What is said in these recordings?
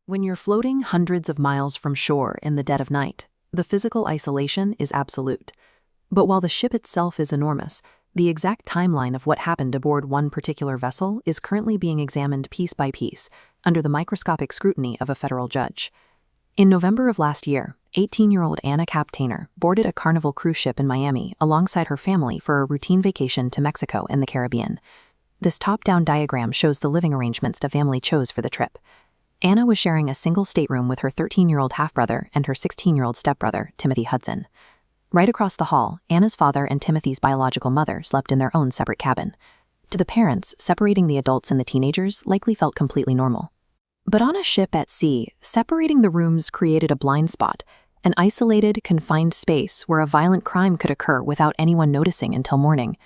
When you're floating hundreds of miles from shore in the dead of night, the physical isolation is absolute. But while the ship itself is enormous, the exact timeline of what happened aboard one particular vessel is currently being examined piece by piece, under the microscopic scrutiny of a federal judge. In November of last year, 18-year-old Anna Kepner boarded a Carnival cruise ship in Miami alongside her family for a routine vacation to Mexico in the Caribbean. This top-down diagram shows the living arrangements the family chose for the trip. Anna was sharing a single stateroom with her 13-year-old half-brother and her 16-year-old stepbrother, Timothy Hudson. Right across the hall, Anna's father and Timothy's biological mother slept in their own separate cabin. To the parents, separating the adults and the teenagers likely felt completely normal. But on a ship at sea, separating the rooms created a blind spot, an isolated, confined space where a violent crime could occur without anyone noticing until morning.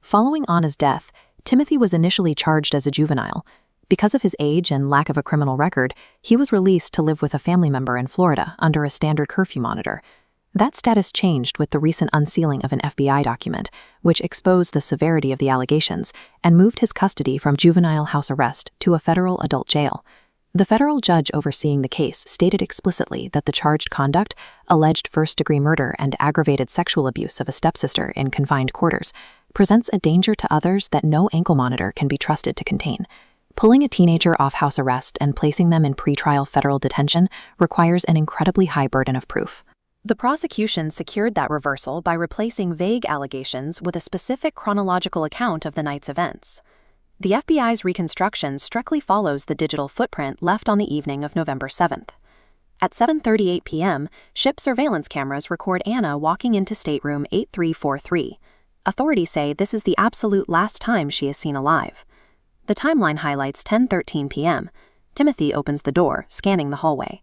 Following Anna's death, Timothy was initially charged as a juvenile. Because of his age and lack of a criminal record, he was released to live with a family member in Florida under a standard curfew monitor. That status changed with the recent unsealing of an FBI document, which exposed the severity of the allegations and moved his custody from juvenile house arrest to a federal adult jail. The federal judge overseeing the case stated explicitly that the charged conduct, alleged first-degree murder and aggravated sexual abuse of a stepsister in confined quarters, presents a danger to others that no ankle monitor can be trusted to contain. Pulling a teenager off house arrest and placing them in pretrial federal detention requires an incredibly high burden of proof. The prosecution secured that reversal by replacing vague allegations with a specific chronological account of the night's events. The FBI's reconstruction strictly follows the digital footprint left on the evening of November 7th. At 7:38 p.m., ship surveillance cameras record Anna walking into stateroom 8343. Authorities say this is the absolute last time she is seen alive. The timeline highlights 10:13 p.m. Timothy opens the door, scanning the hallway.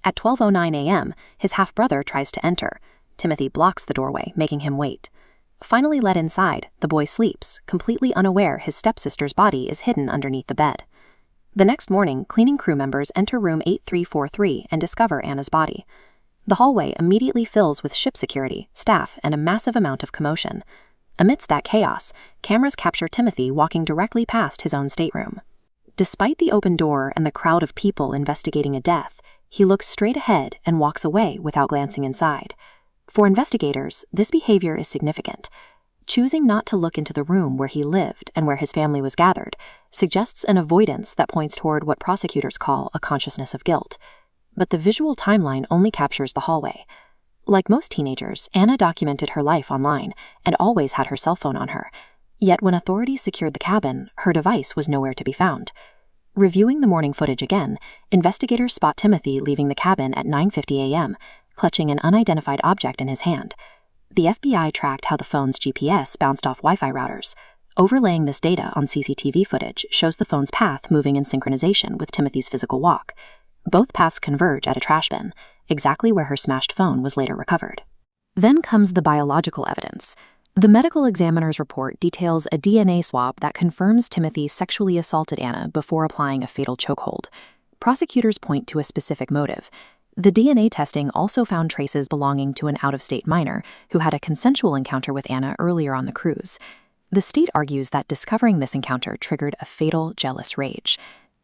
At 12:09 a.m., his half-brother tries to enter. Timothy blocks the doorway, making him wait. Finally let inside, the boy sleeps, completely unaware his stepsister's body is hidden underneath the bed. The next morning, cleaning crew members enter room 8343 and discover Anna's body. The hallway immediately fills with ship security, staff, and a massive amount of commotion. Amidst that chaos, cameras capture Timothy walking directly past his own stateroom. Despite the open door and the crowd of people investigating a death, he looks straight ahead and walks away without glancing inside. For investigators, this behavior is significant. Choosing not to look into the room where he lived and where his family was gathered suggests an avoidance that points toward what prosecutors call a consciousness of guilt. But the visual timeline only captures the hallway. Like most teenagers, Anna documented her life online and always had her cell phone on her. Yet when authorities secured the cabin, her device was nowhere to be found. Reviewing the morning footage again, investigators spot Timothy leaving the cabin at 9:50 a.m., clutching an unidentified object in his hand. The FBI tracked how the phone's GPS bounced off Wi-Fi routers. Overlaying this data on CCTV footage shows the phone's path moving in synchronization with Timothy's physical walk. Both paths converge at a trash bin, exactly where her smashed phone was later recovered. Then comes the biological evidence. The medical examiner's report details a DNA swab that confirms Timothy sexually assaulted Anna before applying a fatal chokehold. Prosecutors point to a specific motive. The DNA testing also found traces belonging to an out-of-state minor who had a consensual encounter with Anna earlier on the cruise. The state argues that discovering this encounter triggered a fatal jealous rage.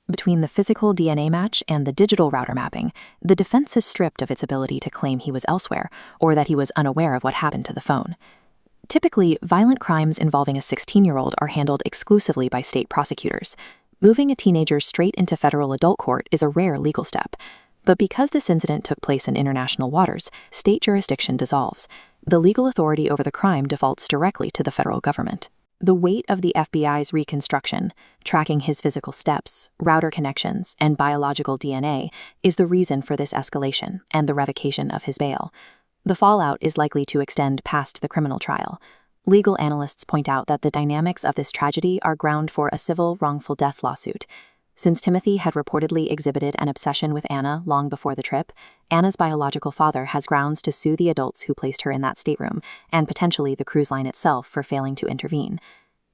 Between the physical DNA match and the digital router mapping, the defense is stripped of its ability to claim he was elsewhere or that he was unaware of what happened to the phone. Typically, violent crimes involving a 16-year-old are handled exclusively by state prosecutors. Moving a teenager straight into federal adult court is a rare legal step. But because this incident took place in international waters, state jurisdiction dissolves. The legal authority over the crime defaults directly to the federal government. The weight of the FBI's reconstruction, tracking his physical steps, router connections, and biological DNA, is the reason for this escalation and the revocation of his bail. The fallout is likely to extend past the criminal trial. Legal analysts point out that the dynamics of this tragedy are ground for a civil wrongful death lawsuit. Since Timothy had reportedly exhibited an obsession with Anna long before the trip, Anna's biological father has grounds to sue the adults who placed her in that stateroom, and potentially the cruise line itself for failing to intervene.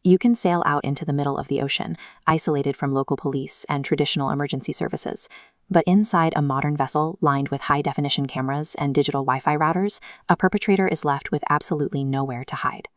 You can sail out into the middle of the ocean, isolated from local police and traditional emergency services. But inside a modern vessel lined with high-definition cameras and digital Wi-Fi routers, a perpetrator is left with absolutely nowhere to hide.